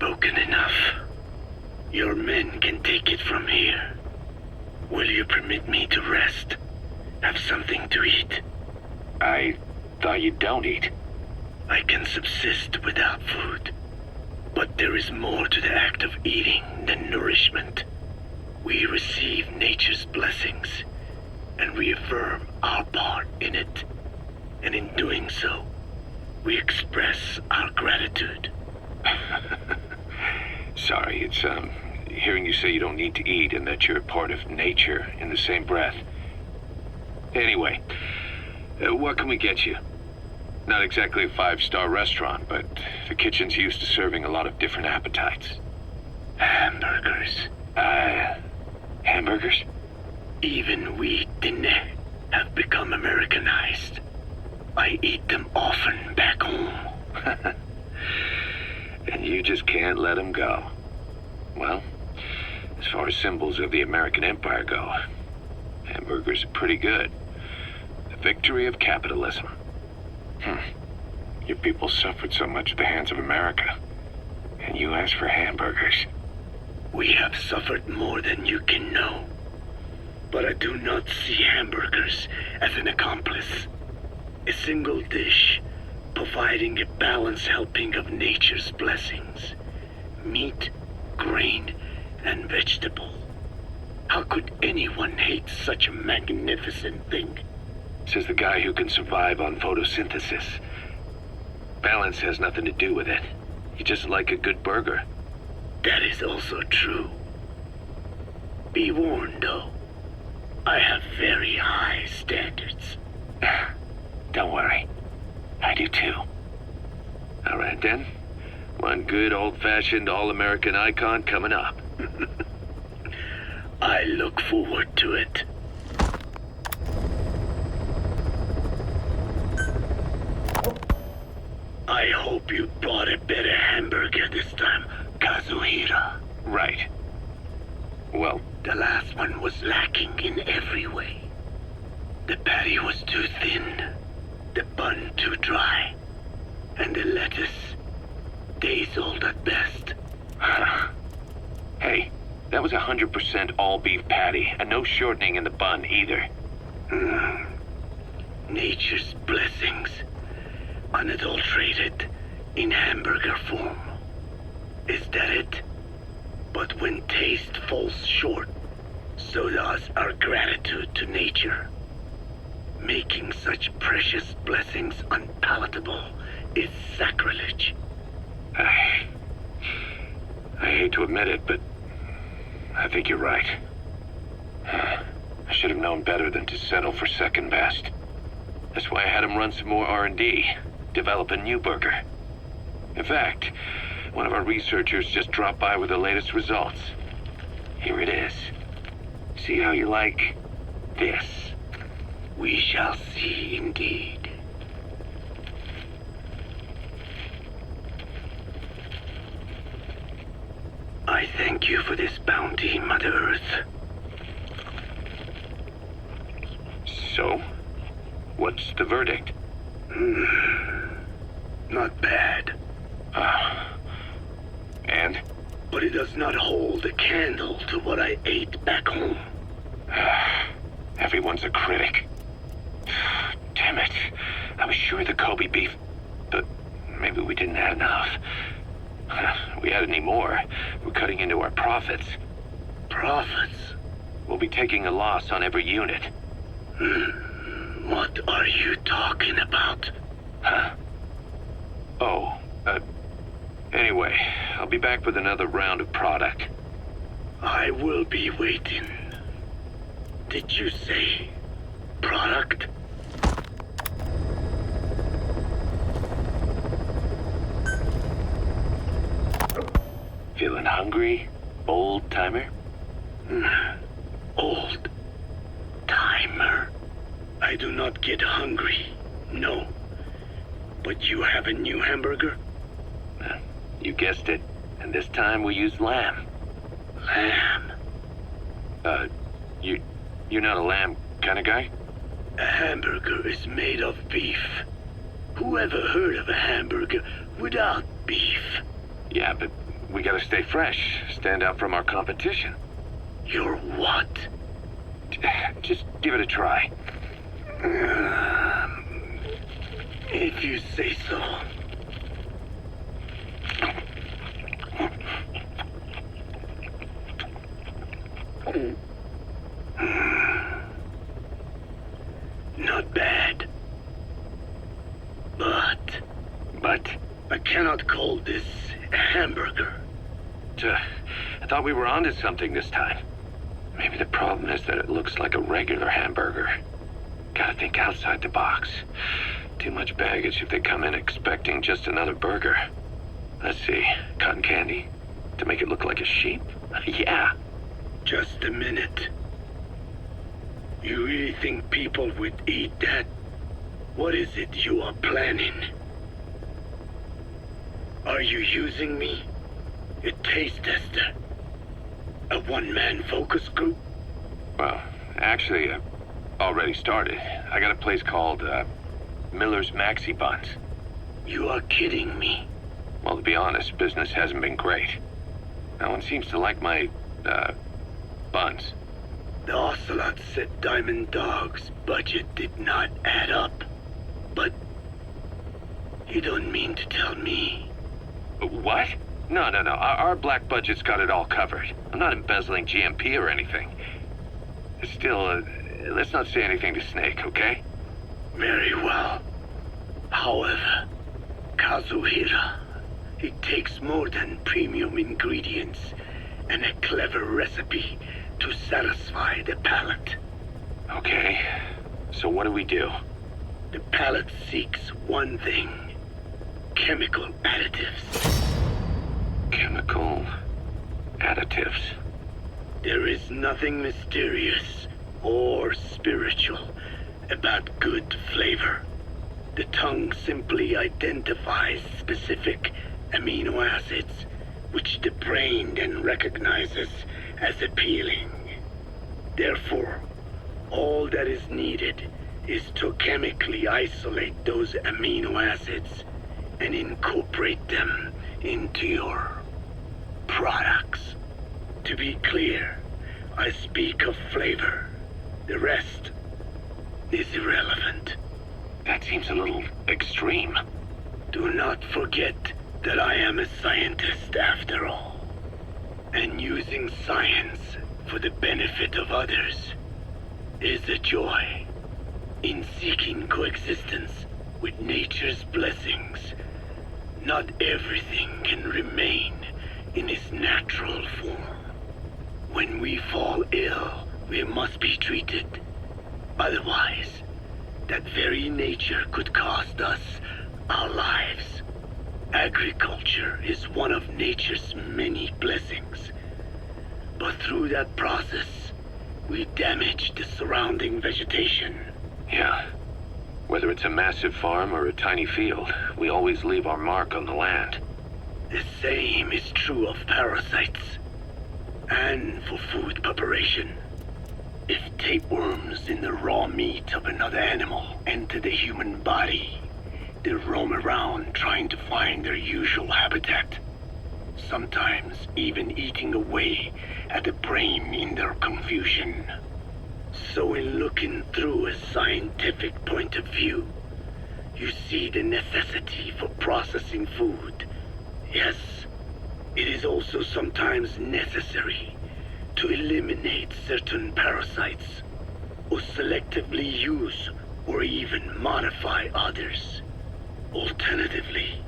spoken enough. Your men can take it from here. Will you permit me to rest? Have something to eat? I thought you don't eat. I can subsist without food. But there is more to the act of eating than nourishment. We receive nature's blessings and reaffirm our part in it. And in doing so, we express our gratitude. Sorry, it's, hearing you say you don't need to eat and that you're part of nature in the same breath. Anyway, what can we get you? Not exactly a five-star restaurant, but the kitchen's used to serving a lot of different appetites. Hamburgers. Hamburgers? Even we Dinne have become Americanized. I eat them often back home. And you just can't let them go. Well, as far as symbols of the American Empire go, hamburgers are pretty good. The victory of capitalism. Your people suffered so much at the hands of America, and you ask for hamburgers. We have suffered more than you can know. But I do not see hamburgers as an accomplice. A single dish, providing a balanced helping of nature's blessings. Meat, grain, and vegetable. How could anyone hate such a magnificent thing? Says the guy who can survive on photosynthesis. Balance has nothing to do with it. You just like a good burger. That is also true. Be warned, though. I have very high standards. Don't worry. I do too. All right, then. One good old-fashioned all-American icon coming up. I look forward to it. I hope you brought a better hamburger this time, Kazuhira. Right. Well, the last one was lacking in every way. The patty was too thin, the bun too dry, and the lettuce days old at best. Hey, that was 100% all-beef patty, and no shortening in the bun either. Nature's blessings, unadulterated, in hamburger form. Is that it? But when taste falls short, so does our gratitude to nature. Making such precious blessings unpalatable is sacrilege. I hate to admit it, but I think you're right. I should have known better than to settle for second best. That's why I had him run some more R&D, develop a new burger. In fact, one of our researchers just dropped by with the latest results. Here it is. See how you like this? We shall see indeed. I thank you for this bounty, Mother Earth. So, what's the verdict? Not bad. And? But it does not hold a candle to what I ate back home. Everyone's a critic. Damn it. I was sure the Kobe beef... But maybe we didn't have enough. We had any more, we're cutting into our profits. Profits? We'll be taking a loss on every unit. What are you talking about? Huh? Oh, anyway, I'll be back with another round of product. I will be waiting. Did you say product? Feeling hungry, old timer? Old timer. I do not get hungry, no. But you have a new hamburger? You guessed it. And this time we used lamb. Lamb? You're not a lamb kind of guy? A hamburger is made of beef. Who ever heard of a hamburger without beef? Yeah, but we gotta stay fresh, stand out from our competition. You're what? Just give it a try. If you say so. Not bad. But I cannot call this a hamburger. I thought we were onto something this time. Maybe the problem is that it looks like a regular hamburger. Gotta think outside the box. Too much baggage if they come in expecting just another burger. Let's see, cotton candy? To make it look like a sheep? Yeah. Just a minute. You really think people would eat that? What is it you are planning? Are you using me? A taste tester? A one-man focus group? Well, actually, already started. I got a place called, Miller's Maxi Buns. You are kidding me. Well, to be honest, business hasn't been great. No one seems to like my, buns. The Ocelot said Diamond Dog's budget did not add up. But you don't mean to tell me. What? No. Our black budget's got it all covered. I'm not embezzling GMP or anything. Still, let's not say anything to Snake, okay? Very well. However, Kazuhira, it takes more than premium ingredients and a clever recipe to satisfy the palate. Okay, so what do we do? The palate seeks one thing: chemical additives. Chemical additives. There is nothing mysterious or spiritual about good flavor. The tongue simply identifies specific amino acids, which the brain then recognizes as appealing. Therefore, all that is needed is to chemically isolate those amino acids and incorporate them into your products. To be clear, I speak of flavor. The rest is irrelevant. That seems a little extreme. Do not forget that I am a scientist after all. And using science for the benefit of others is a joy. In seeking coexistence with nature's blessings, not everything can remain in its natural form. When we fall ill, we must be treated. Otherwise, that very nature could cost us our lives. Agriculture is one of nature's many blessings. But through that process, we damage the surrounding vegetation. Yeah. Whether it's a massive farm or a tiny field, we always leave our mark on the land. The same is true of parasites. And for food preparation. If tapeworms in the raw meat of another animal enter the human body, they roam around trying to find their usual habitat. Sometimes even eating away at the brain in their confusion. So in looking through a scientific point of view, you see the necessity for processing food. Yes, it is also sometimes necessary to eliminate certain parasites, or selectively use or even modify others. Alternatively,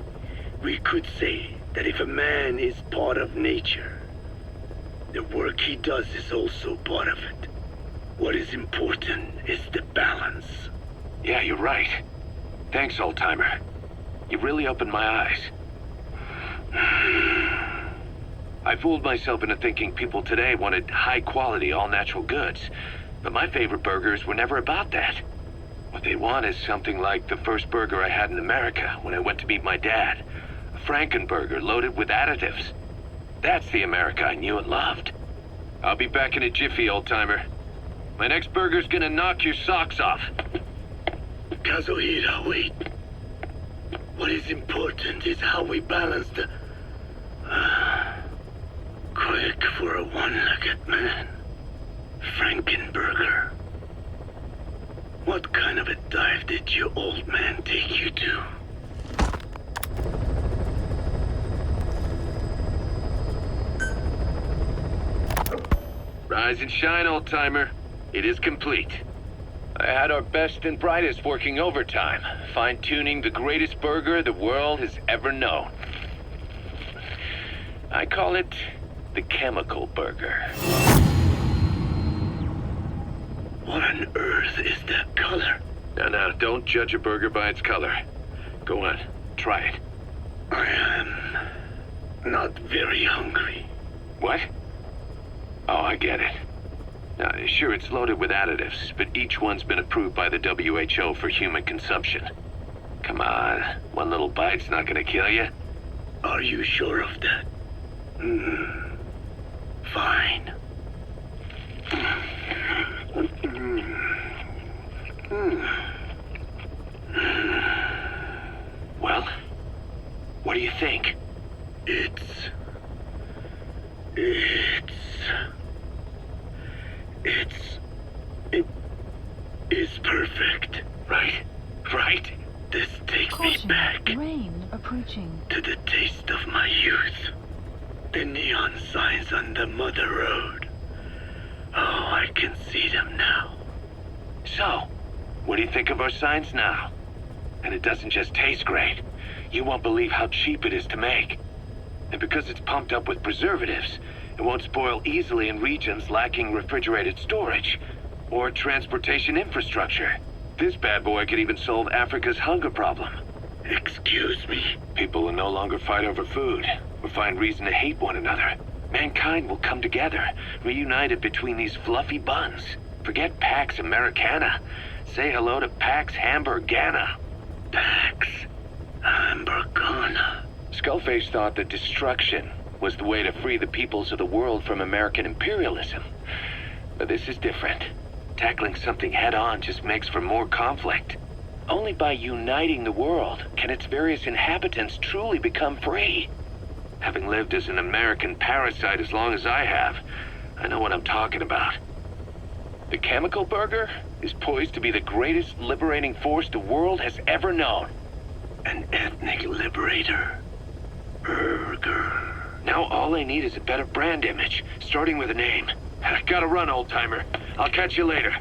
we could say that if a man is part of nature, the work he does is also part of it. What is important is the balance. Yeah, you're right. Thanks, old-timer. You really opened my eyes. I fooled myself into thinking people today wanted high-quality, all-natural goods. But my favorite burgers were never about that. What they want is something like the first burger I had in America when I went to meet my dad. A Frankenburger loaded with additives. That's the America I knew and loved. I'll be back in a jiffy, old-timer. My next burger's gonna knock your socks off. Kazuhira, wait. What is important is how we balance the... quick for a one-legged man. Frankenburger. What kind of a dive did your old man take you to? Rise and shine, old-timer. It is complete. I had our best and brightest working overtime, fine-tuning the greatest burger the world has ever known. I call it the chemical burger. What on earth is that color? Now, don't judge a burger by its color. Go on, try it. I am not very hungry. What? Oh, I get it. Now, sure, it's loaded with additives, but each one's been approved by the WHO for human consumption. Come on, one little bite's not gonna kill you. Are you sure of that? Fine. Well, what do you think? It's perfect. Right? This takes me Caution, back rain approaching. to the taste of my youth. The neon signs on the mother road. Oh, I can see them now. So, what do you think of our signs now? And it doesn't just taste great. You won't believe how cheap it is to make. And because it's pumped up with preservatives, it won't spoil easily in regions lacking refrigerated storage or transportation infrastructure. This bad boy could even solve Africa's hunger problem. Excuse me? People will no longer fight over food or find reason to hate one another. Mankind will come together, reunited between these fluffy buns. Forget Pax Americana. Say hello to Pax Hamburgana. Pax Hamburgana. Skullface thought that destruction was the way to free the peoples of the world from American imperialism. But this is different. Tackling something head-on just makes for more conflict. Only by uniting the world can its various inhabitants truly become free. Having lived as an American parasite as long as I have, I know what I'm talking about. The chemical burger is poised to be the greatest liberating force the world has ever known. An ethnic liberator. Burger. Now all I need is a better brand image, starting with a name. Gotta run, old-timer. I'll catch you later.